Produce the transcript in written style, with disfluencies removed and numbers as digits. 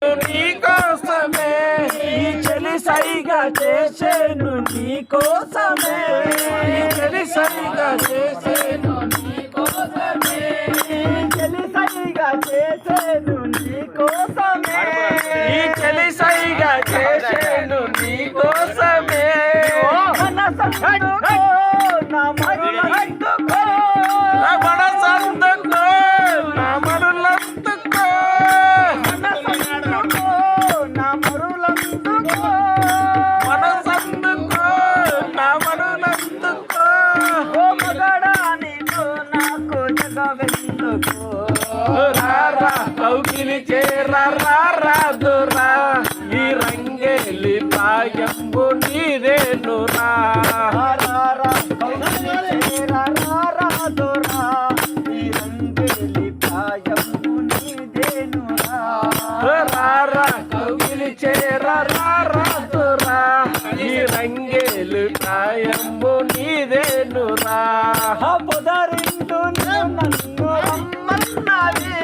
నీకోసమే ఈ చెలి సైగా చేసేను నీకోసమే ఈ చెలి సైగా చేసేను నీకోసమే ఈ చెలి సైగా చేసేను నీకోసమే ఈ చెలి సైగా చేసేను నీకోసమే మనసందుకో నా మరులందుకో నా మనసందుకో నా మరులందుకో కౌకిలి చేరరా ఈ రంగేలి పాయంబు నీదేనురా ఈ రంగేలి పాయంబు నీదేనురా కౌకిలి చేరరా ఈ రంగేలి పాయంబు నీదేనురా పొదరిండు నన్ను రమ్మన్నది